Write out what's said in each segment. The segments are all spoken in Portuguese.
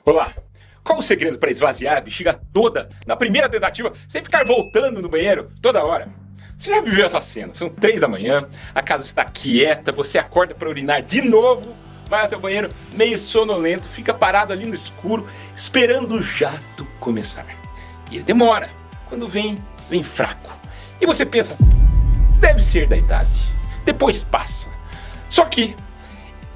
Olá! Qual o segredo para esvaziar a bexiga toda na primeira tentativa, sem ficar voltando no banheiro toda hora? Você já viveu essa cena? São 3 da manhã, a casa está quieta, você acorda para urinar de novo, vai até o banheiro meio sonolento, fica parado ali no escuro, esperando o jato começar. E ele demora. Quando vem fraco. E você pensa, deve ser da idade. Depois passa. Só que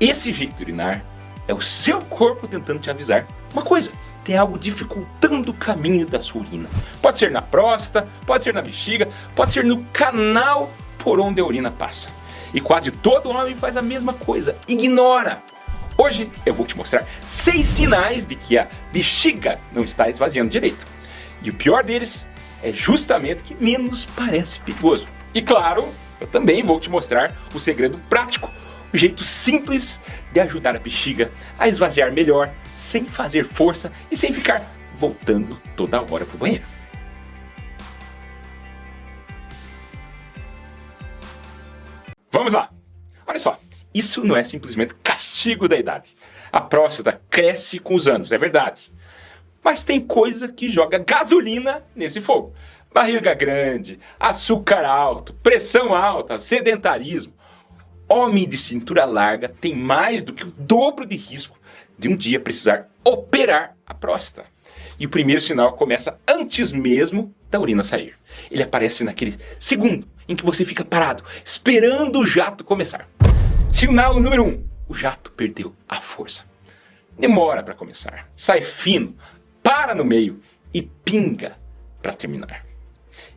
esse jeito de urinar é o seu corpo tentando te avisar uma coisa. Tem algo dificultando o caminho da sua urina. Pode ser na próstata, pode ser na bexiga, pode ser no canal por onde a urina passa. E quase todo homem faz a mesma coisa. Ignora! Hoje eu vou te mostrar 6 sinais de que a bexiga não está esvaziando direito. E o pior deles é justamente que menos parece perigoso. E claro, eu também vou te mostrar o segredo prático, o jeito simples de ajudar a bexiga a esvaziar melhor, sem fazer força e sem ficar voltando toda hora para o banheiro. Vamos lá! Olha só, isso não é simplesmente castigo da idade. A próstata cresce com os anos, é verdade. Mas tem coisa que joga gasolina nesse fogo. Barriga grande, açúcar alto, pressão alta, sedentarismo. Homem de cintura larga tem mais do que o dobro de risco de um dia precisar operar a próstata. E o primeiro sinal começa antes mesmo da urina sair. Ele aparece naquele segundo em que você fica parado, esperando o jato começar. Sinal número 1. O jato perdeu a força. Demora para começar, sai fino, para no meio e pinga para terminar.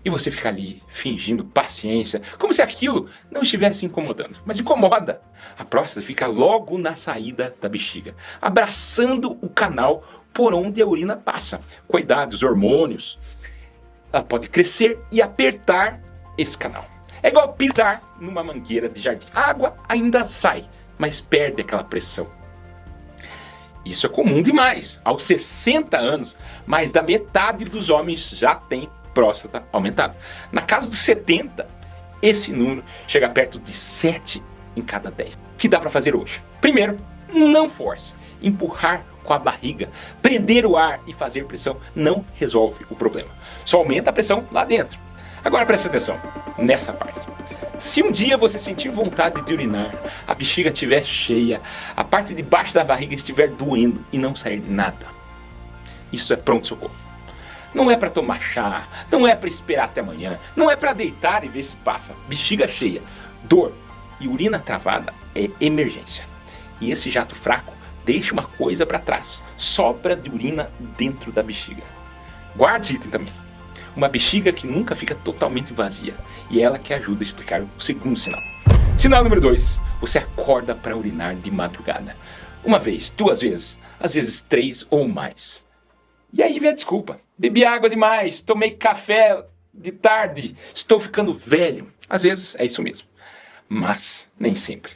E você fica ali, fingindo paciência, como se aquilo não estivesse incomodando. Mas incomoda. A próstata fica logo na saída da bexiga, abraçando o canal por onde a urina passa. Cuidado, os hormônios. Ela pode crescer e apertar esse canal. É igual pisar numa mangueira de jardim. A água ainda sai, mas perde aquela pressão. Isso é comum demais. Aos 60 anos, mais da metade dos homens já tem próstata aumentada. Na casa dos 70, esse número chega perto de 7 em cada 10. O que dá para fazer hoje? Primeiro, não force. Empurrar com a barriga, prender o ar e fazer pressão não resolve o problema. Só aumenta a pressão lá dentro. Agora presta atenção nessa parte. Se um dia você sentir vontade de urinar, a bexiga estiver cheia, a parte de baixo da barriga estiver doendo e não sair nada, isso é pronto-socorro. Não é para tomar chá, não é para esperar até amanhã, não é para deitar e ver se passa. Bexiga cheia, dor e urina travada é emergência. E esse jato fraco deixa uma coisa para trás, sobra de urina dentro da bexiga. Guarde esse item também. Uma bexiga que nunca fica totalmente vazia. E é ela que ajuda a explicar o segundo sinal. Sinal número 2. Você acorda para urinar de madrugada. Uma vez, 2 vezes, às vezes 3 ou mais. E aí vem a desculpa. Bebi água demais, tomei café de tarde, estou ficando velho. Às vezes é isso mesmo. Mas nem sempre.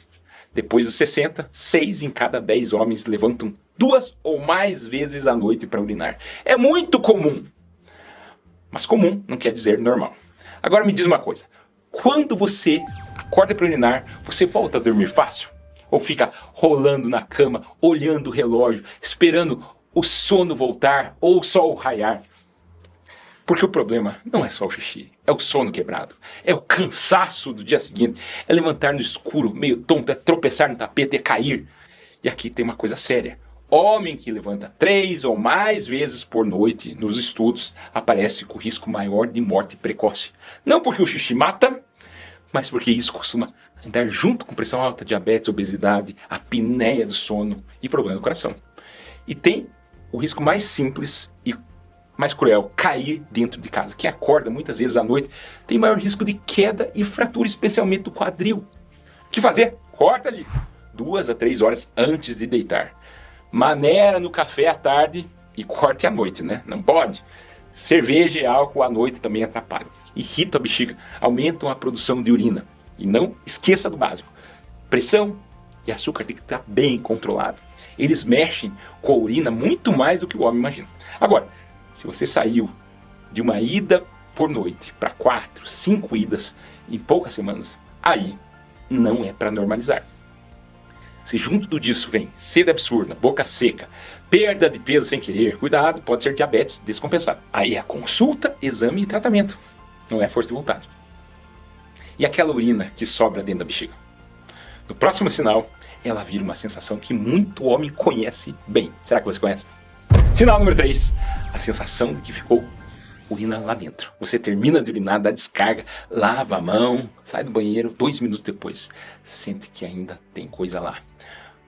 Depois dos 60, 6 em cada 10 homens levantam 2 ou mais vezes à noite para urinar. É muito comum. Mas comum não quer dizer normal. Agora me diz uma coisa. Quando você acorda para urinar, você volta a dormir fácil? Ou fica rolando na cama, olhando o relógio, esperando o sono voltar ou o sol raiar? Porque o problema não é só o xixi, é o sono quebrado, é o cansaço do dia seguinte, é levantar no escuro, meio tonto, é tropeçar no tapete, é cair. E aqui tem uma coisa séria. Homem que levanta 3 ou mais vezes por noite nos estudos aparece com risco maior de morte precoce. Não porque o xixi mata, mas porque isso costuma andar junto com pressão alta, diabetes, obesidade, apneia do sono e problema do coração. E tem o risco mais simples e mais cruel, cair dentro de casa. Quem acorda muitas vezes à noite tem maior risco de queda e fratura, especialmente do quadril. O que fazer? Corta ali 2 a 3 horas antes de deitar. Maneira no café à tarde e corte à noite, né? Não pode. Cerveja e álcool à noite também atrapalham. Irritam a bexiga, aumentam a produção de urina. E não esqueça do básico. Pressão e açúcar tem que estar bem controlado. Eles mexem com a urina muito mais do que o homem imagina. Agora, se você saiu de uma ida por noite para 4, 5 idas em poucas semanas, aí não é para normalizar. Se junto disso vem sede absurda, boca seca, perda de peso sem querer, cuidado, pode ser diabetes descompensado. Aí é consulta, exame e tratamento. Não é força de vontade. E aquela urina que sobra dentro da bexiga? No próximo sinal, ela vira uma sensação que muito homem conhece bem. Será que você conhece? Sinal número 3. A sensação de que ficou urina lá dentro. Você termina de urinar, dá descarga, lava a mão, sai do banheiro, 2 minutos depois, sente que ainda tem coisa lá.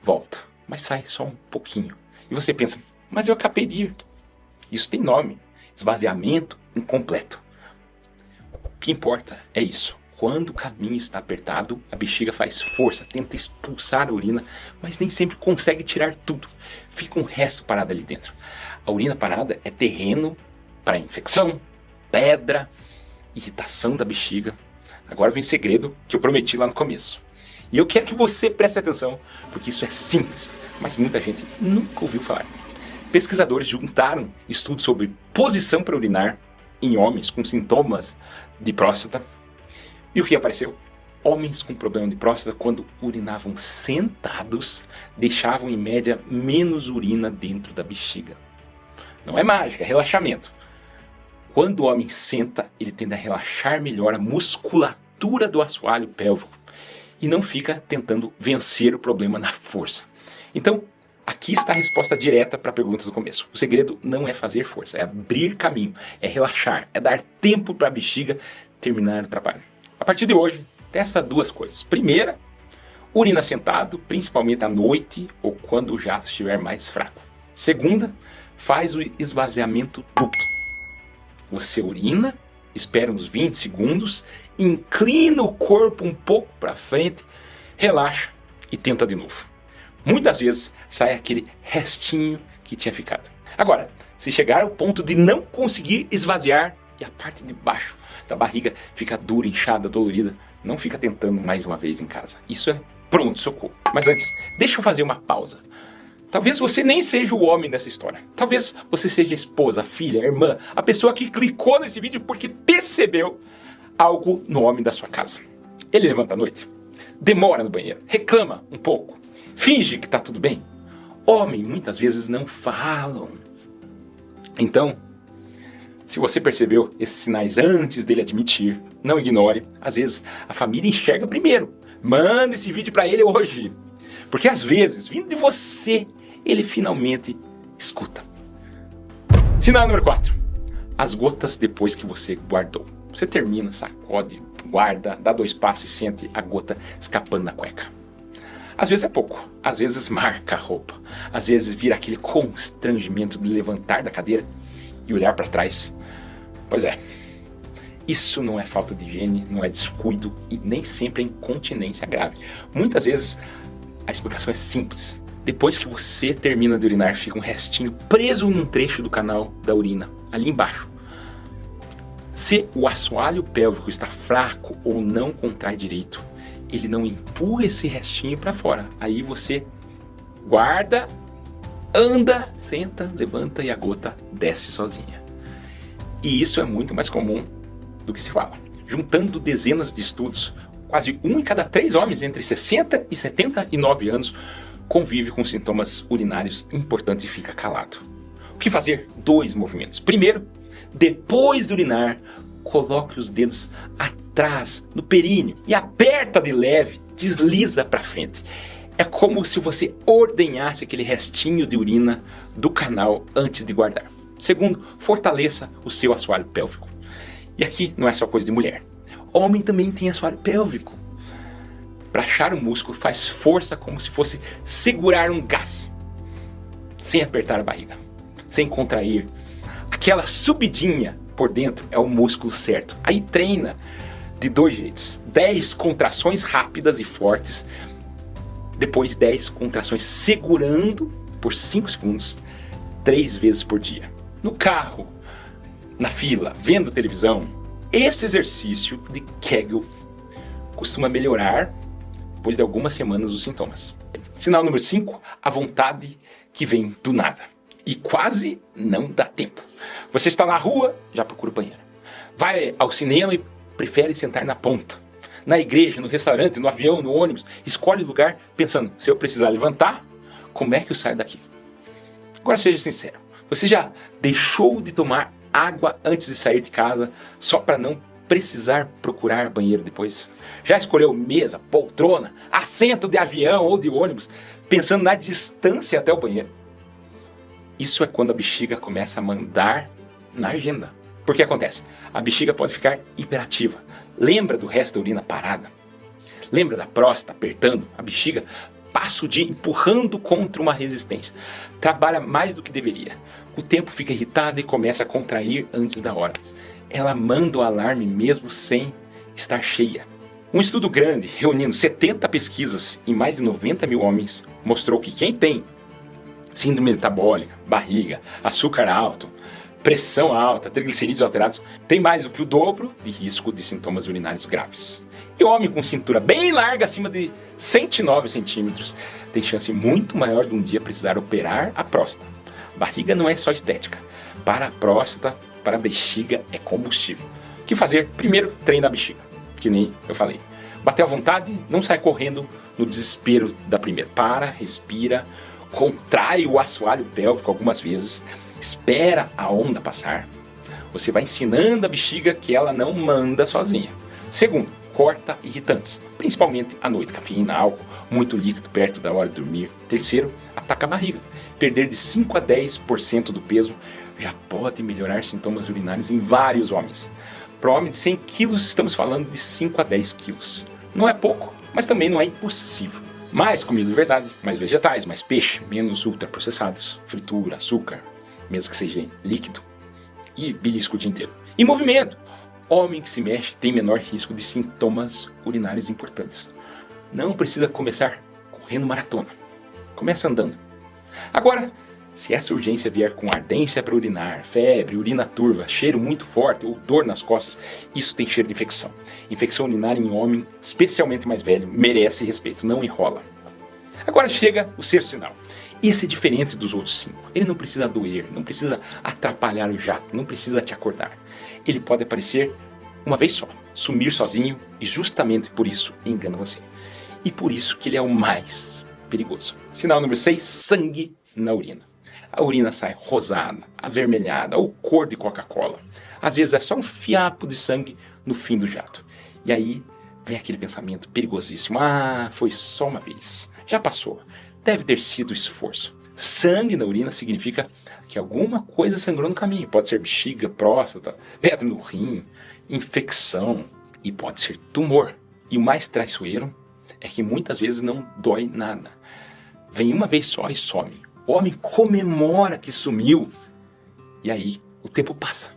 Volta, mas sai só um pouquinho. E você pensa, mas eu acabei de ir. Isso tem nome, esvaziamento incompleto. O que importa é isso. Quando o caminho está apertado, a bexiga faz força, tenta expulsar a urina, mas nem sempre consegue tirar tudo. Fica um resto parado ali dentro. A urina parada é terreno para infecção, pedra, irritação da bexiga. Agora vem o segredo que eu prometi lá no começo. E eu quero que você preste atenção, porque isso é simples, mas muita gente nunca ouviu falar. Pesquisadores juntaram estudos sobre posição para urinar em homens com sintomas de próstata. E o que apareceu? Homens com problema de próstata, quando urinavam sentados, deixavam em média menos urina dentro da bexiga. Não é mágica, é relaxamento. Quando o homem senta, ele tende a relaxar melhor a musculatura do assoalho pélvico e não fica tentando vencer o problema na força. Então, aqui está a resposta direta para a pergunta do começo. O segredo não é fazer força, é abrir caminho, é relaxar, é dar tempo para a bexiga terminar o trabalho. A partir de hoje, testa 2 coisas. Primeira, urina sentado, principalmente à noite ou quando o jato estiver mais fraco. Segunda, faz o esvaziamento duplo. Você urina, espera uns 20 segundos, inclina o corpo um pouco para frente, relaxa e tenta de novo. Muitas vezes sai aquele restinho que tinha ficado. Agora, se chegar ao ponto de não conseguir esvaziar e a parte de baixo da barriga fica dura, inchada, dolorida, não fica tentando mais uma vez em casa. Isso é pronto-socorro. Mas antes, deixa eu fazer uma pausa. Talvez você nem seja o homem dessa história. Talvez você seja a esposa, a filha, a irmã, a pessoa que clicou nesse vídeo porque percebeu algo no homem da sua casa. Ele levanta à noite, demora no banheiro, reclama um pouco, finge que está tudo bem. Homem muitas vezes não falam. Então, se você percebeu esses sinais antes dele admitir, não ignore. Às vezes a família enxerga primeiro. Manda esse vídeo para ele hoje. Porque às vezes, vindo de você, ele finalmente escuta. Sinal número 4. As gotas depois que você guardou. Você termina, sacode, guarda, dá 2 passos e sente a gota escapando na cueca. Às vezes é pouco, às vezes marca a roupa, às vezes vira aquele constrangimento de levantar da cadeira e olhar para trás. Pois é, isso não é falta de higiene, não é descuido e nem sempre é incontinência grave. Muitas vezes a explicação é simples. Depois que você termina de urinar, fica um restinho preso num trecho do canal da urina, ali embaixo. Se o assoalho pélvico está fraco ou não contrai direito, ele não empurra esse restinho para fora. Aí você guarda, anda, senta, levanta e a gota desce sozinha. E isso é muito mais comum do que se fala. Juntando dezenas de estudos, quase 1 em cada 3 homens entre 60 e 79 anos convive com sintomas urinários importantes e fica calado. O que fazer? 2 movimentos. Primeiro, depois de urinar, coloque os dedos atrás, no períneo, e aperta de leve, desliza para frente. É como se você ordenhasse aquele restinho de urina do canal antes de guardar. Segundo, fortaleça o seu assoalho pélvico. E aqui não é só coisa de mulher. Homem também tem assoalho pélvico. Para achar o músculo, faz força como se fosse segurar um gás, sem apertar a barriga, sem contrair. Aquela subidinha por dentro é o músculo certo. Aí treina de 2 jeitos. 10 contrações rápidas e fortes. Depois 10 contrações segurando por 5 segundos, 3 vezes por dia. No carro, na fila, vendo televisão, esse exercício de Kegel costuma melhorar, depois de algumas semanas, os sintomas. Sinal número 5, a vontade que vem do nada. E quase não dá tempo. Você está na rua, já procura o banheiro. Vai ao cinema e prefere sentar na ponta. na igreja, no restaurante, no avião, no ônibus. Escolhe lugar pensando, se eu precisar levantar, como é que eu saio daqui? Agora seja sincero, você já deixou de tomar água antes de sair de casa só para não precisar procurar banheiro depois? Já escolheu mesa, poltrona, assento de avião ou de ônibus, pensando na distância até o banheiro? Isso é quando a bexiga começa a mandar na agenda. Porque acontece, a bexiga pode ficar hiperativa. Lembra do resto da urina parada? Lembra da próstata apertando? A bexiga passa o dia empurrando contra uma resistência. Trabalha mais do que deveria. O tempo fica irritado e começa a contrair antes da hora. Ela manda o alarme mesmo sem estar cheia. Um estudo grande, reunindo 70 pesquisas em mais de 90 mil homens, mostrou que quem tem síndrome metabólica, barriga, açúcar alto, pressão alta, triglicerídeos alterados, tem mais do que o dobro de risco de sintomas urinários graves. E o homem com cintura bem larga, acima de 109 centímetros, tem chance muito maior de um dia precisar operar a próstata. Barriga não é só estética. Para a próstata, para a bexiga é combustível. O que fazer? Primeiro, treina a bexiga, que nem eu falei. Bateu à vontade, não sai correndo no desespero da primeira. Para, respira, contrai o assoalho pélvico algumas vezes, espera a onda passar. Você vai ensinando a bexiga que ela não manda sozinha. Segundo, corta irritantes, principalmente à noite, cafeína, álcool, muito líquido perto da hora de dormir. Terceiro, ataca a barriga. Perder de 5 a 10% do peso já pode melhorar sintomas urinários em vários homens. Para homem de 100 quilos, estamos falando de 5 a 10 quilos. Não é pouco, mas também não é impossível. Mais comida de verdade, mais vegetais, mais peixe, menos ultraprocessados, fritura, açúcar, mesmo que seja líquido, e belisco o dia inteiro. E movimento. Homem que se mexe tem menor risco de sintomas urinários importantes. Não precisa começar correndo maratona. Começa andando. Agora, se essa urgência vier com ardência para urinar, febre, urina turva, cheiro muito forte ou dor nas costas, isso tem cheiro de infecção. Infecção urinária em homem, especialmente mais velho, merece respeito, não enrola. Agora chega o sexto sinal. Esse é diferente dos outros 5. Ele não precisa doer, não precisa atrapalhar o jato, não precisa te acordar. Ele pode aparecer uma vez só, sumir sozinho e justamente por isso engana você. E por isso que ele é o mais perigoso. Sinal número 6, sangue na urina. A urina sai rosada, avermelhada ou cor de Coca-Cola. Às vezes é só um fiapo de sangue no fim do jato. E aí vem aquele pensamento perigosíssimo. Ah, foi só uma vez. Já passou. Deve ter sido esforço. Sangue na urina significa que alguma coisa sangrou no caminho. Pode ser bexiga, próstata, pedra no rim, infecção e pode ser tumor. E o mais traiçoeiro é que muitas vezes não dói nada. Vem uma vez só e some. O homem comemora que sumiu. E aí o tempo passa.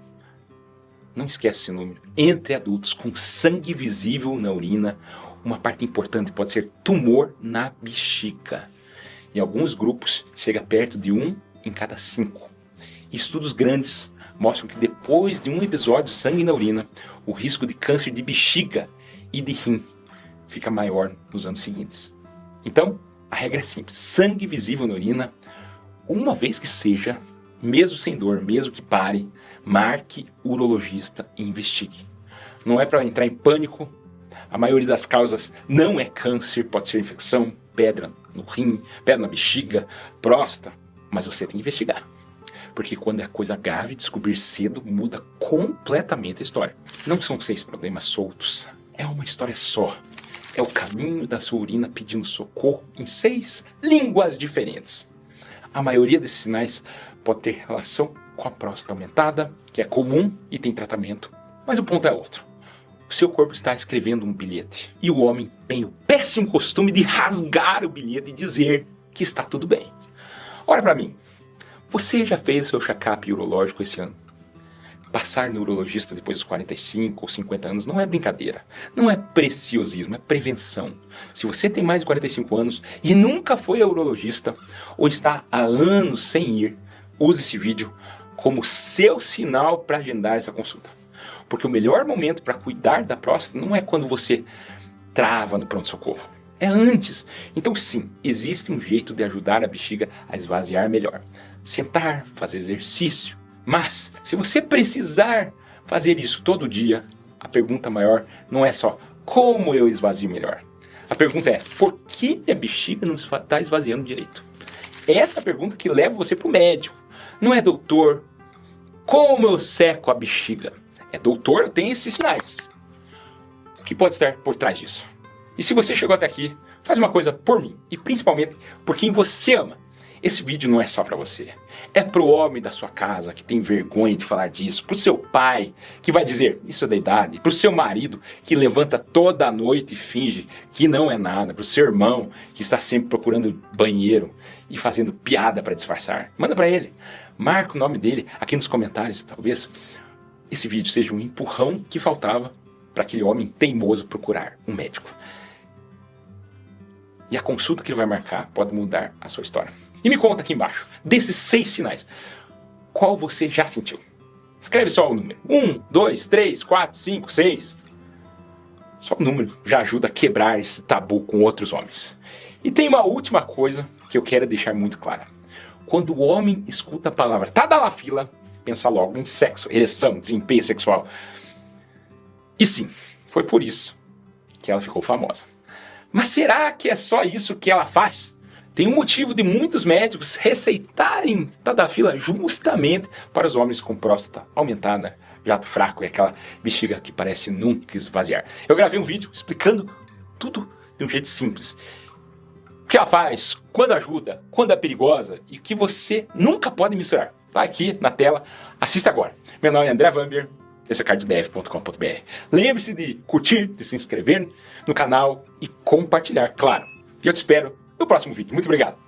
Não esquece esse número. Entre adultos com sangue visível na urina, uma parte importante pode ser tumor na bexiga. Em alguns grupos, chega perto de 1 em cada 5. Estudos grandes mostram que depois de um episódio de sangue na urina, o risco de câncer de bexiga e de rim fica maior nos anos seguintes. Então, a regra é simples. Sangue visível na urina, uma vez que seja, mesmo sem dor, mesmo que pare, marque o urologista e investigue. Não é para entrar em pânico. A maioria das causas não é câncer, pode ser infecção, pedra no rim, pedra na bexiga, próstata, mas você tem que investigar. Porque quando é coisa grave, descobrir cedo muda completamente a história. Não são 6 problemas soltos, é uma história só. É o caminho da sua urina pedindo socorro em 6 línguas diferentes. A maioria desses sinais pode ter relação com a próstata aumentada, que é comum e tem tratamento, mas o ponto é outro. O seu corpo está escrevendo um bilhete e o homem tem o péssimo costume de rasgar o bilhete e dizer que está tudo bem. Olha para mim, você já fez seu check-up urológico esse ano? Passar no urologista depois dos 45 ou 50 anos não é brincadeira, não é preciosismo, é prevenção. Se você tem mais de 45 anos e nunca foi ao urologista ou está há anos sem ir, use esse vídeo como seu sinal para agendar essa consulta. Porque o melhor momento para cuidar da próstata não é quando você trava no pronto-socorro. É antes. Então sim, existe um jeito de ajudar a bexiga a esvaziar melhor. Sentar, fazer exercício. Mas, se você precisar fazer isso todo dia, a pergunta maior não é só Como eu esvazio melhor? A pergunta é, por que minha bexiga não está esvaziando direito? Essa é a pergunta que leva você para o médico. Não é, doutor, como eu seco a bexiga? É, doutor, eu tenho esses sinais. O que pode estar por trás disso? E se você chegou até aqui, faz uma coisa por mim, e principalmente por quem você ama. Esse vídeo não é só para você. É pro homem da sua casa que tem vergonha de falar disso, pro seu pai que vai dizer isso é da idade, pro seu marido que levanta toda a noite e finge que não é nada, pro seu irmão que está sempre procurando banheiro e fazendo piada para disfarçar. Manda para ele. Marca o nome dele aqui nos comentários, talvez esse vídeo seja um empurrão que faltava para aquele homem teimoso procurar um médico. E a consulta que ele vai marcar pode mudar a sua história. E me conta aqui embaixo, desses 6 sinais, qual você já sentiu? Escreve só o número. 1, 2, 3, 4, 5, 6. Só o número já ajuda a quebrar esse tabu com outros homens. E tem uma última coisa que eu quero deixar muito clara. Quando o homem escuta a palavra tadalafila, pensa logo em sexo, ereção, desempenho sexual. E sim, foi por isso que ela ficou famosa. Mas será que é só isso que ela faz? Tem um motivo de muitos médicos receitarem tadalafila justamente para os homens com próstata aumentada, jato fraco e aquela bexiga que parece nunca esvaziar. Eu gravei um vídeo explicando tudo de um jeito simples. O que ela faz, quando ajuda, quando é perigosa e o que você nunca pode misturar. Tá aqui na tela, assista agora. Meu nome é André Vamber, esse é carddev.com.br. Lembre-se de curtir, de se inscrever no canal e compartilhar, claro. E eu te espero no próximo vídeo. Muito obrigado.